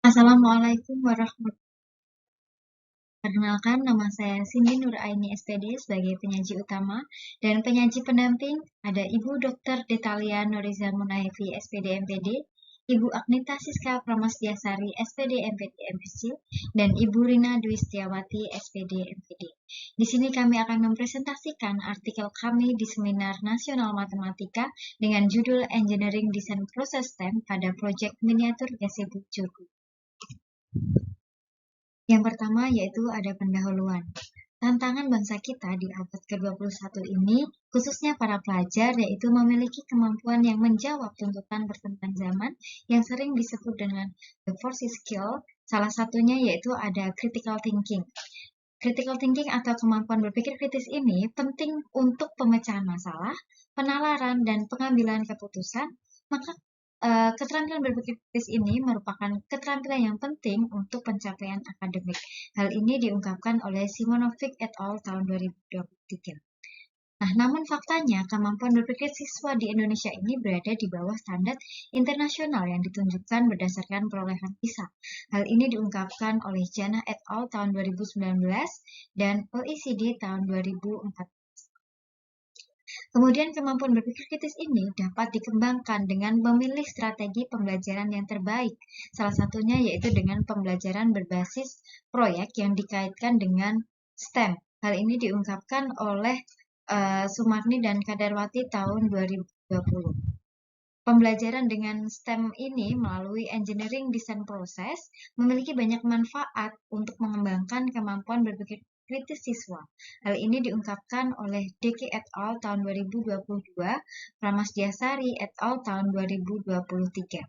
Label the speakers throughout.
Speaker 1: Assalamualaikum warahmatullahi wabarakatuh. Perkenalkan, nama saya Cindy Nuraini SPD sebagai penyaji utama dan penyaji pendamping ada Ibu Dr. Detalia Nuriza Munaifi SPD MPD, Ibu Agnita Siska Pramasdiasari SPD MPD MPC, dan Ibu Rina Dwi Setiawati SPD MPD. Di sini kami akan mempresentasikan artikel kami di Seminar Nasional Matematika dengan judul Engineering Design Process STEM pada Proyek Miniatur Gazebo Joglo. Yang pertama yaitu ada pendahuluan. Tantangan bangsa kita di abad ke-21 ini, khususnya para pelajar, yaitu memiliki kemampuan yang menjawab tuntutan perkembangan zaman yang sering disebut dengan the four skill. Salah satunya yaitu ada critical thinking. Critical thinking atau kemampuan berpikir kritis ini penting untuk pemecahan masalah, penalaran, dan pengambilan keputusan. Maka keterampilan berpikir kritis ini merupakan keterampilan yang penting untuk pencapaian akademik. Hal ini diungkapkan oleh Simonovic et al. Tahun 2023. Nah, namun faktanya kemampuan berpikir siswa di Indonesia ini berada di bawah standar internasional yang ditunjukkan berdasarkan perolehan PISA. Hal ini diungkapkan oleh Jana et al. Tahun 2019 dan OECD tahun 2014. Kemudian kemampuan berpikir kritis ini dapat dikembangkan dengan memilih strategi pembelajaran yang terbaik. Salah satunya yaitu dengan pembelajaran berbasis proyek yang dikaitkan dengan STEM. Hal ini diungkapkan oleh Sumarni dan Kadarwati tahun 2020. Pembelajaran dengan STEM ini melalui Engineering Design Process memiliki banyak manfaat untuk mengembangkan kemampuan berpikir kritis siswa. Hal ini diungkapkan oleh Deki et al. Tahun 2022, Pramasdiasari et al. Tahun 2023.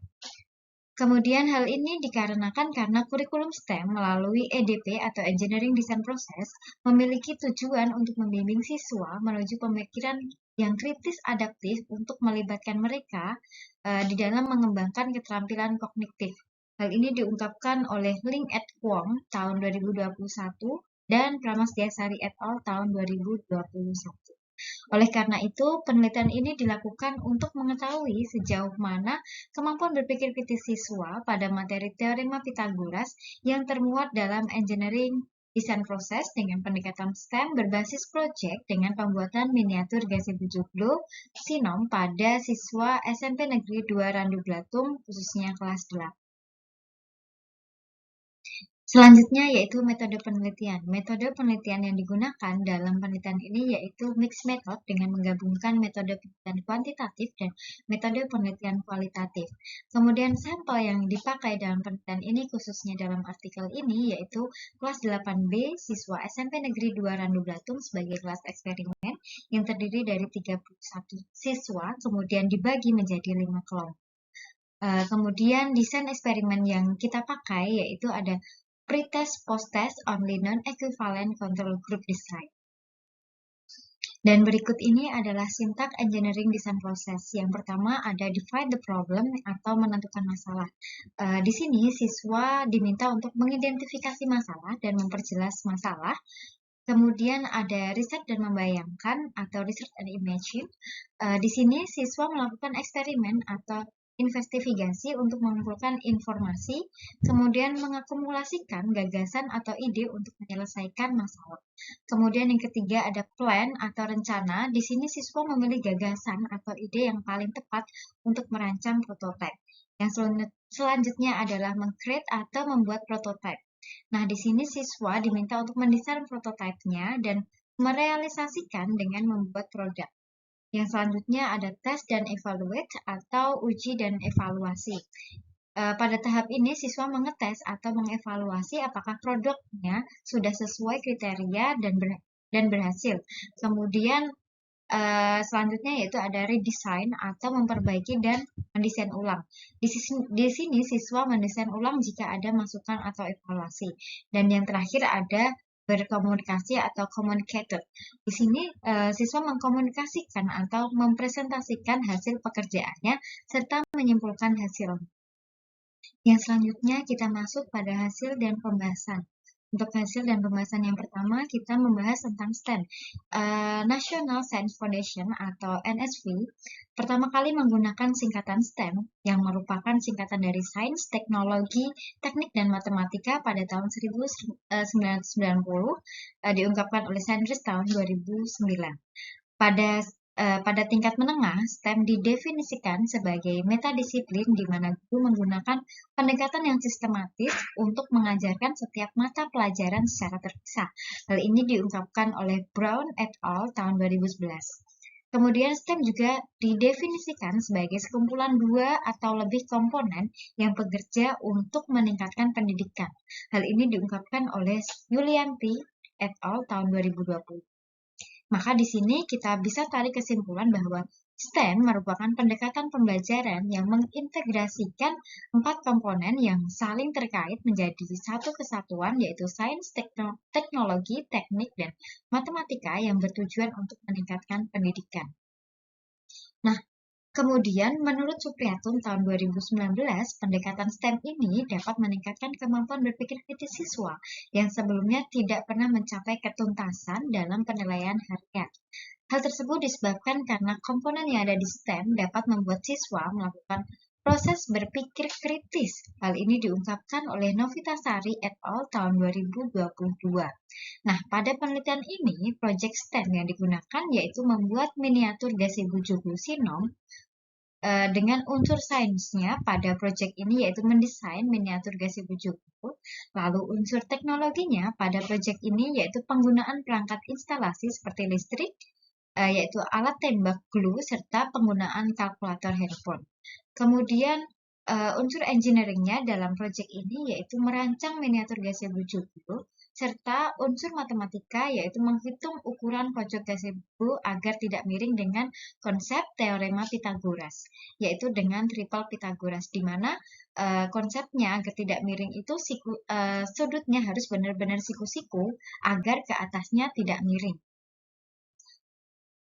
Speaker 1: Kemudian hal ini dikarenakan karena kurikulum STEM melalui EDP atau Engineering Design Process memiliki tujuan untuk membimbing siswa menuju pemikiran yang kritis adaptif untuk melibatkan mereka di dalam mengembangkan keterampilan kognitif. Hal ini diungkapkan oleh Ling et Kwong tahun 2021 dan Pramasdiasari et al. Tahun 2021. Oleh karena itu, penelitian ini dilakukan untuk mengetahui sejauh mana kemampuan berpikir kritis siswa pada materi teorema Pythagoras yang termuat dalam Engineering Design Process dengan pendekatan STEM berbasis proyek dengan pembuatan miniatur gazebo joglo Sinom pada siswa SMP Negeri 2 Randu Blatung, khususnya kelas 8. Selanjutnya yaitu metode penelitian. Metode penelitian yang digunakan dalam penelitian ini yaitu mixed method dengan menggabungkan metode penelitian kuantitatif dan metode penelitian kualitatif. Kemudian sampel yang dipakai dalam penelitian ini khususnya dalam artikel ini yaitu kelas 8B siswa SMP Negeri 2 Randu Blatung sebagai kelas eksperimen yang terdiri dari 31 siswa kemudian dibagi menjadi 5 kelompok. Kemudian desain eksperimen yang kita pakai yaitu ada pre-test, post-test, only non-equivalent control group design. Dan berikut ini adalah sintak engineering design process. Yang pertama ada define the problem atau menentukan masalah. Di sini siswa diminta untuk mengidentifikasi masalah dan memperjelas masalah. Kemudian ada riset dan membayangkan atau research and imagine. Di sini siswa melakukan eksperimen atau investigasi untuk mengumpulkan informasi, kemudian mengakumulasikan gagasan atau ide untuk menyelesaikan masalah. Kemudian yang ketiga ada plan atau rencana. Di sini siswa memilih gagasan atau ide yang paling tepat untuk merancang prototipe. Yang selanjutnya adalah meng-create atau membuat prototipe. Nah, di sini siswa diminta untuk mendesain prototipenya dan merealisasikan dengan membuat produk. Yang selanjutnya ada test dan evaluate atau uji dan evaluasi. Pada tahap ini siswa mengetes atau mengevaluasi apakah produknya sudah sesuai kriteria dan berhasil. Kemudian selanjutnya yaitu ada redesign atau memperbaiki dan mendesain ulang. Di sini siswa mendesain ulang jika ada masukan atau evaluasi. Dan yang terakhir ada berkomunikasi atau communicated. Di sini siswa mengkomunikasikan atau mempresentasikan hasil pekerjaannya serta menyimpulkan hasil. Yang selanjutnya kita masuk pada hasil dan pembahasan. Untuk hasil dan pembahasan yang pertama, kita membahas tentang STEM. National Science Foundation atau NSF pertama kali menggunakan singkatan STEM yang merupakan singkatan dari Sains, Teknologi, Teknik, dan Matematika pada tahun 1990, diungkapkan oleh Sanders tahun 2009. Pada tingkat menengah, STEM didefinisikan sebagai metadisiplin di mana guru menggunakan pendekatan yang sistematis untuk mengajarkan setiap mata pelajaran secara terpisah. Hal ini diungkapkan oleh Brown et al. Tahun 2011. Kemudian STEM juga didefinisikan sebagai sekumpulan dua atau lebih komponen yang bekerja untuk meningkatkan pendidikan. Hal ini diungkapkan oleh Yulianti et al. Tahun 2020. Maka di sini kita bisa tarik kesimpulan bahwa STEM merupakan pendekatan pembelajaran yang mengintegrasikan 4 komponen yang saling terkait menjadi satu kesatuan, yaitu sains, teknologi, teknik, dan matematika yang bertujuan untuk meningkatkan pendidikan. Nah, kemudian, menurut Supriyatun tahun 2019, pendekatan STEM ini dapat meningkatkan kemampuan berpikir kritis siswa yang sebelumnya tidak pernah mencapai ketuntasan dalam penilaian harian. Hal tersebut disebabkan karena komponen yang ada di STEM dapat membuat siswa melakukan proses berpikir kritis. Hal ini diungkapkan oleh Novitasari et al. Tahun 2022. Nah, pada penelitian ini, proyek STEM yang digunakan yaitu membuat miniatur gazebo Joglo Sinom dengan unsur sainsnya pada proyek ini yaitu mendesain miniatur gazebo Joglo. Lalu unsur teknologinya pada proyek ini yaitu penggunaan perangkat instalasi seperti listrik, yaitu alat tembak glue serta penggunaan kalkulator handphone. Kemudian unsur engineering-nya dalam proyek ini yaitu merancang miniatur gazebo Joglo serta unsur matematika yaitu menghitung ukuran pojok gazebo agar tidak miring dengan konsep teorema Pythagoras, yaitu dengan triple Pythagoras, di mana konsepnya agar tidak miring itu sudutnya harus benar-benar siku-siku agar ke atasnya tidak miring.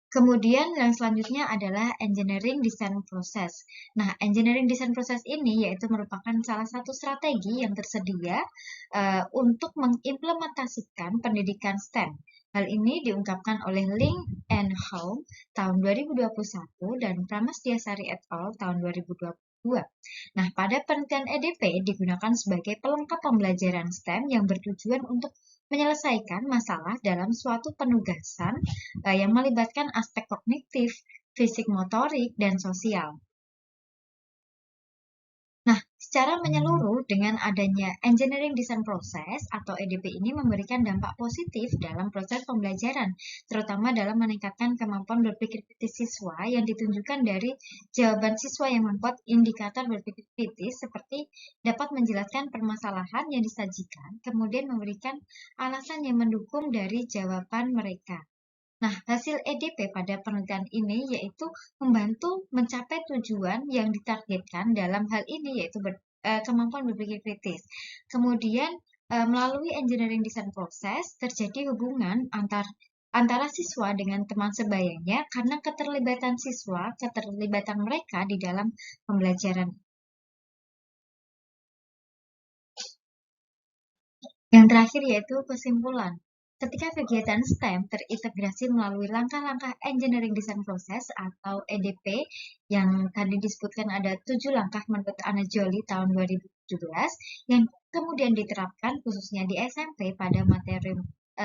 Speaker 1: Kemudian yang selanjutnya adalah engineering design process. Nah, engineering design process ini yaitu merupakan salah satu strategi yang tersedia untuk mengimplementasikan pendidikan STEM. Hal ini diungkapkan oleh Ling and Hong tahun 2021 dan Pramasdiasari et al. Tahun 2022. Nah, pada penelitian EDP digunakan sebagai pelengkap pembelajaran STEM yang bertujuan untuk menyelesaikan masalah dalam suatu penugasan yang melibatkan aspek kognitif, fisik motorik, dan sosial. Nah, secara menyeluruh dengan adanya Engineering Design Process atau EDP ini memberikan dampak positif dalam proses pembelajaran, terutama dalam meningkatkan kemampuan berpikir kritis siswa yang ditunjukkan dari jawaban siswa yang membuat indikator berpikir kritis seperti dapat menjelaskan permasalahan yang disajikan, kemudian memberikan alasan yang mendukung dari jawaban mereka. Nah, hasil EDP pada penelitian ini yaitu membantu mencapai tujuan yang ditargetkan dalam hal ini yaitu kemampuan berpikir kritis. Kemudian melalui engineering design process terjadi hubungan antara siswa dengan teman sebayanya karena keterlibatan mereka di dalam pembelajaran. Yang terakhir yaitu kesimpulan. Ketika kegiatan STEM terintegrasi melalui langkah-langkah Engineering Design Process atau EDP yang tadi disebutkan ada 7 langkah menurut Anna Jolie tahun 2017 yang kemudian diterapkan khususnya di SMP pada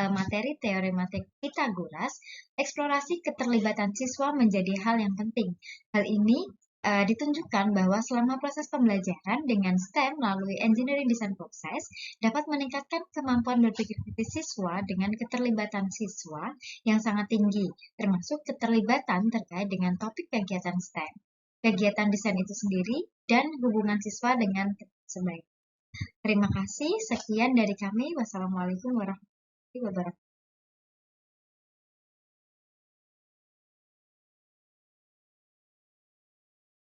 Speaker 1: materi teorema Pythagoras, eksplorasi keterlibatan siswa menjadi hal yang penting. Hal ini ditunjukkan bahwa selama proses pembelajaran dengan STEM melalui Engineering Design Process dapat meningkatkan kemampuan berpikir kritis siswa dengan keterlibatan siswa yang sangat tinggi, termasuk keterlibatan terkait dengan topik kegiatan STEM, kegiatan desain itu sendiri, dan hubungan siswa dengan sebaik. Terima kasih, sekian dari kami. Wassalamualaikum warahmatullahi wabarakatuh.